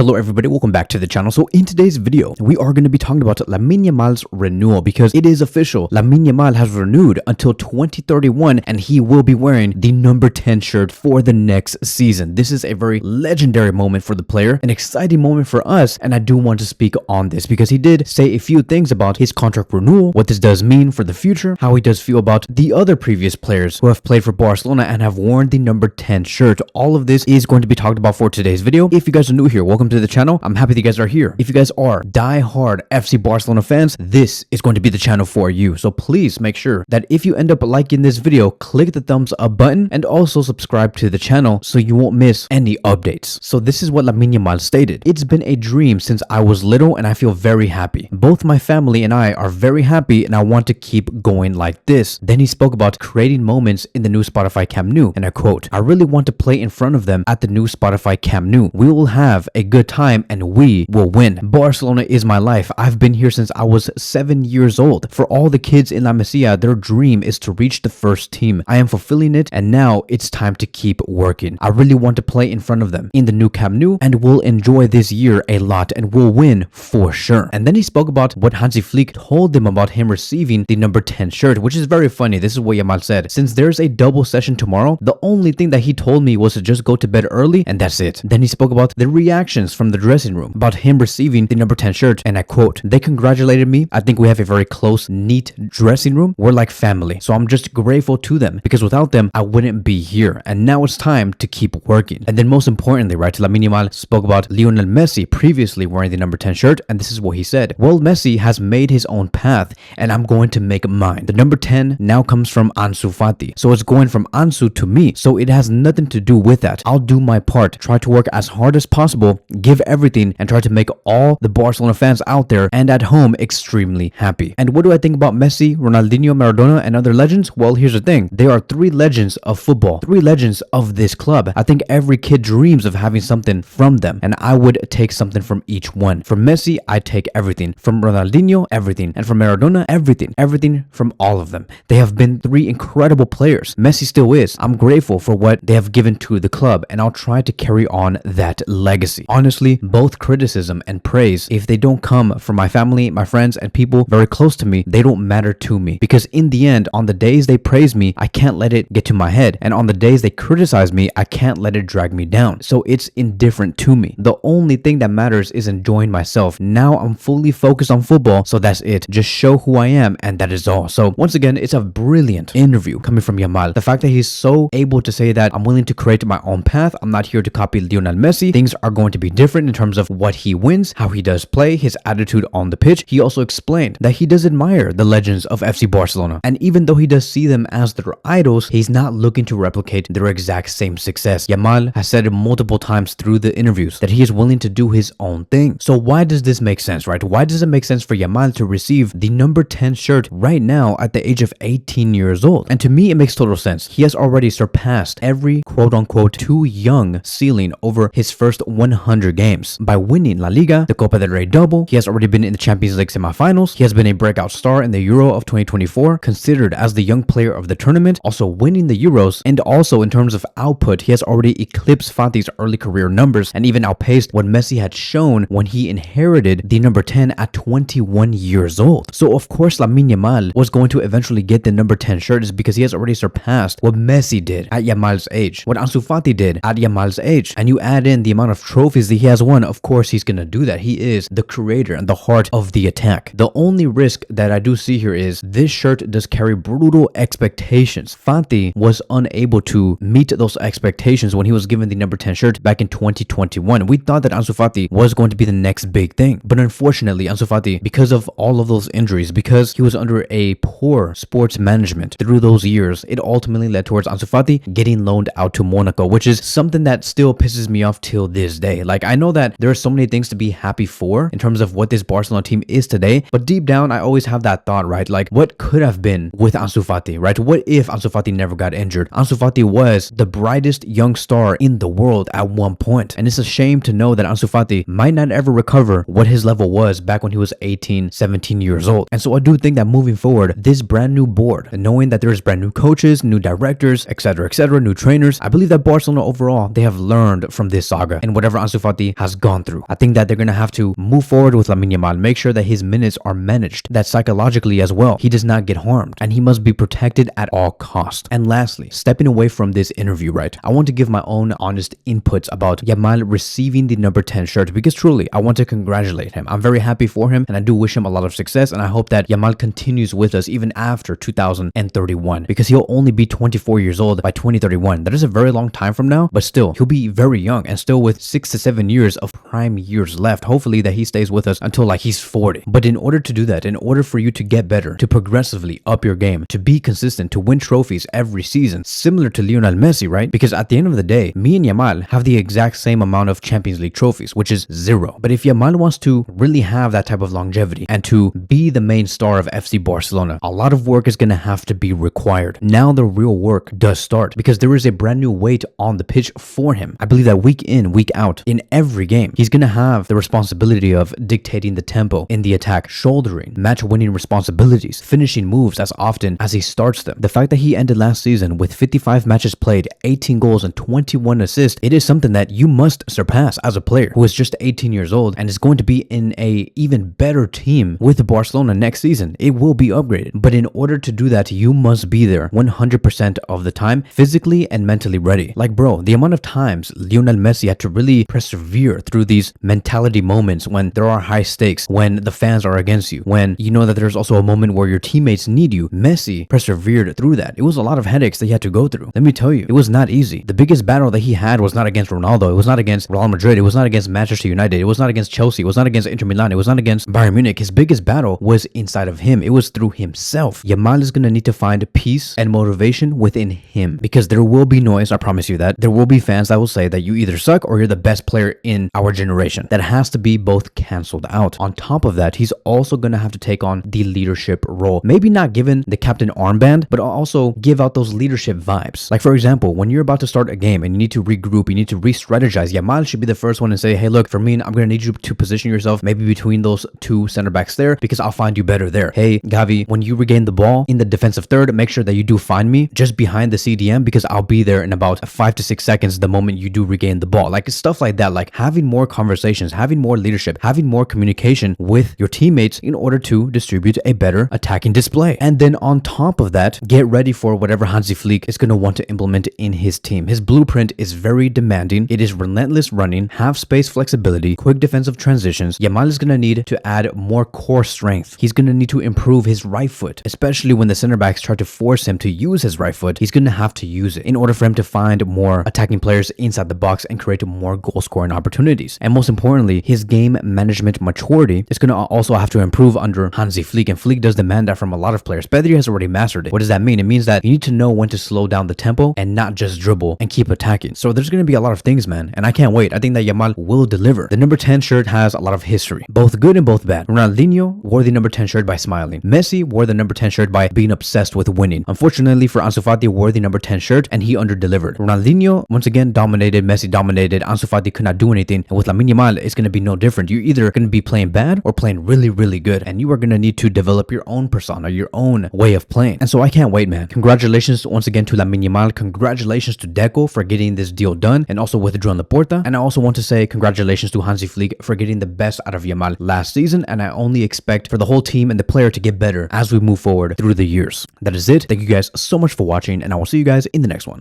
Hello everybody, welcome back to the channel. So in today's video, we are going to be talking about Lamine Yamal's renewal because it is official. Lamine Yamal has renewed until 2031 and he will be wearing the number 10 shirt for the next season. This is a very legendary moment for the player, an exciting moment for us, and I do want to speak on this because he did say a few things about his contract renewal, what this does mean for the future, how he does feel about the other previous players who have played for Barcelona and have worn the number 10 shirt. All of this is going to be talked about for today's video. If you guys are new here, welcome to the channel. I'm happy that you guys are here. If you guys are die-hard FC Barcelona fans, this is going to be the channel for you. So please make sure that if you end up liking this video, click the thumbs up button and also subscribe to the channel so you won't miss any updates. So this is what Lamine Yamal stated. It's been a dream since I was little and I feel very happy. Both my family and I are very happy and I want to keep going like this. Then he spoke about creating moments in the new Spotify Camp Nou, and I quote, "I really want to play in front of them at the new Spotify Camp Nou. We will have a good time and we will win. Barcelona is my life. I've been here since I was 7 years old. For all the kids in La Masia, their dream is to reach the first team. I am fulfilling it and now it's time to keep working. I really want to play in front of them in the new Camp Nou and we'll enjoy this year a lot and we'll win for sure." And then he spoke about what Hansi Flick told them about him receiving the number 10 shirt, which is very funny. This is what Yamal said. "Since there's a double session tomorrow, the only thing that he told me was to just go to bed early and that's it." Then he spoke about the reactions from the dressing room about him receiving the number 10 shirt, and I quote, "They congratulated me. I think we have a very close, neat dressing room. We're like family. So I'm just grateful to them because without them, I wouldn't be here. And now it's time to keep working." And then most importantly, right, Lamine Yamal spoke about Lionel Messi previously wearing the number 10 shirt, and this is what he said. "Well, Messi has made his own path and I'm going to make mine. The number 10 now comes from Ansu Fati. So it's going from Ansu to me. So it has nothing to do with that. I'll do my part, try to work as hard as possible, give everything, and try to make all the Barcelona fans out there and at home extremely happy." And what do I think about Messi, Ronaldinho, Maradona, and other legends? Well, here's the thing. They are three legends of football, three legends of this club. I think every kid dreams of having something from them, and I would take something from each one. From Messi, I take everything. From Ronaldinho, everything. And from Maradona, everything. Everything from all of them. They have been three incredible players. Messi still is. I'm grateful for what they have given to the club, and I'll try to carry on that legacy. Honestly, both criticism and praise, if they don't come from my family, my friends, and people very close to me, they don't matter to me. Because in the end, on the days they praise me, I can't let it get to my head. And on the days they criticize me, I can't let it drag me down. So it's indifferent to me. The only thing that matters is enjoying myself. Now I'm fully focused on football, so that's it. Just show who I am, and that is all. So once again, it's a brilliant interview coming from Yamal. The fact that he's so able to say that I'm willing to create my own path, I'm not here to copy Lionel Messi, things are going to be different in terms of what he wins, how he does play, his attitude on the pitch. He also explained that he does admire the legends of FC Barcelona, and even though he does see them as their idols, he's not looking to replicate their exact same success. Yamal has said it multiple times through the interviews that he is willing to do his own thing. So why does this make sense, right? Why does it make sense for Yamal to receive the number 10 shirt right now at the age of 18 years old? And to me, it makes total sense. He has already surpassed every quote-unquote too young ceiling over his first 100 games by winning La Liga, the Copa del Rey double. He has already been in the Champions League semifinals. He has been a breakout star in the Euro of 2024, considered as the young player of the tournament, also winning the Euros, and also in terms of output, he has already eclipsed Fati's early career numbers and even outpaced what Messi had shown when he inherited the number 10 at 21 years old. So of course Lamine Yamal was going to eventually get the number 10 shirt is because he has already surpassed what Messi did at Yamal's age, what Ansu Fati did at Yamal's age, and you add in the amount of trophies that he has won, of course he's gonna do that. He is the creator and the heart of the attack. The only risk that I do see here is this shirt does carry brutal expectations. Fati was unable to meet those expectations when he was given the number 10 shirt back in 2021. We thought that Ansu Fati was going to be the next big thing, but unfortunately Ansu Fati, because of all of those injuries, because he was under a poor sports management through those years, it ultimately led towards Ansu Fati getting loaned out to Monaco, which is something that still pisses me off till this day. Like, I know that there are so many things to be happy for in terms of what this Barcelona team is today, but deep down I always have that thought, right? Like, what could have been with Ansu Fati, right? What if Ansu Fati never got injured? Ansu Fati was the brightest young star in the world at one point, and it's a shame to know that Ansu Fati might not ever recover what his level was back when he was 18, 17 years old. And so I do think that moving forward, this brand new board, knowing that there's brand new coaches, new directors, etc., new trainers, I believe that Barcelona overall, they have learned from this saga, and whatever Ansu Fati Fati has gone through. I think that they're going to have to move forward with Lamine Yamal, make sure that his minutes are managed, that psychologically as well, he does not get harmed, and he must be protected at all costs. And lastly, stepping away from this interview, right, I want to give my own honest inputs about Yamal receiving the number 10 shirt, because truly, I want to congratulate him. I'm very happy for him, and I do wish him a lot of success, and I hope that Yamal continues with us even after 2031, because he'll only be 24 years old by 2031. That is a very long time from now, but still, he'll be very young and still with 6 to 7 years of prime years left. Hopefully that he stays with us until like he's 40. But in order to do that, in order for you to get better, to progressively up your game, to be consistent, to win trophies every season, similar to Lionel Messi, right? Because at the end of the day, me and Yamal have the exact same amount of Champions League trophies, which is 0. But if Yamal wants to really have that type of longevity and to be the main star of FC Barcelona, a lot of work is going to have to be required. Now the real work does start, because there is a brand new weight on the pitch for him. I believe that week in, week out, in every game, he's going to have the responsibility of dictating the tempo in the attack, shouldering match-winning responsibilities, finishing moves as often as he starts them. The fact that he ended last season with 55 matches played, 18 goals and 21 assists, it is something that you must surpass as a player who is just 18 years old and is going to be in a even better team with Barcelona next season. It will be upgraded. But in order to do that, you must be there 100% of the time, physically and mentally ready. Like, bro, the amount of times Lionel Messi had to really persevere through these mentality moments when there are high stakes, when the fans are against you, when you know that there's also a moment where your teammates need you. Messi persevered through that. It was a lot of headaches that he had to go through. Let me tell you, it was not easy. The biggest battle that he had was not against Ronaldo. It was not against Real Madrid. It was not against Manchester United. It was not against Chelsea. It was not against Inter Milan. It was not against Bayern Munich. His biggest battle was inside of him. It was through himself. Yamal is going to need to find peace and motivation within him, because there will be noise. I promise you that. There will be fans that will say that you either suck or you're the best player in our generation. That has to be both canceled out. On top of that, he's also going to have to take on the leadership role. Maybe not given the captain armband, but also give out those leadership vibes. Like, for example, when you're about to start a game and you need to regroup, you need to re-strategize, Yamal should be the first one to say, hey, look, for me, I'm going to need you to position yourself maybe between those two center backs there, because I'll find you better there. Hey, Gavi, when you regain the ball in the defensive third, make sure that you do find me just behind the CDM, because I'll be there in about 5 to 6 seconds the moment you do regain the ball. Like, stuff like that, like having more conversations, having more leadership, having more communication with your teammates in order to distribute a better attacking display. And then on top of that, get ready for whatever Hansi Flick is going to want to implement in his team. His blueprint is very demanding. It is relentless running, half space flexibility, quick defensive transitions. Yamal is going to need to add more core strength. He's going to need to improve his right foot, especially when the center backs try to force him to use his right foot. He's going to have to use it in order for him to find more attacking players inside the box and create more goal scoring opportunities. And most importantly, his game management maturity is going to also have to improve under Hansi Flick, and Flick does demand that from a lot of players. Pedri has already mastered it. What does that mean? It means that you need to know when to slow down the tempo and not just dribble and keep attacking. So there's going to be a lot of things, man, and I can't wait. I think that Yamal will deliver. The number 10 shirt has a lot of history, both good and both bad. Ronaldinho wore the number 10 shirt by smiling. Messi wore the number 10 shirt by being obsessed with winning. Unfortunately for Ansu Fati, wore the number 10 shirt and he under-delivered. Ronaldinho once again dominated, Messi dominated, Ansu Fati could not do anything, and with Lamine Yamal, it's going to be no different. You're either going to be playing bad or playing really, really good, and you are going to need to develop your own persona, your own way of playing. And so I can't wait, man. Congratulations once again to Lamine Yamal. Congratulations to Deco for getting this deal done and also with Joan Laporta. And I also want to say congratulations to Hansi Flick for getting the best out of Yamal last season, and I only expect for the whole team and the player to get better as we move forward through the years. That is it. Thank you guys so much for watching, and I will see you guys in the next one.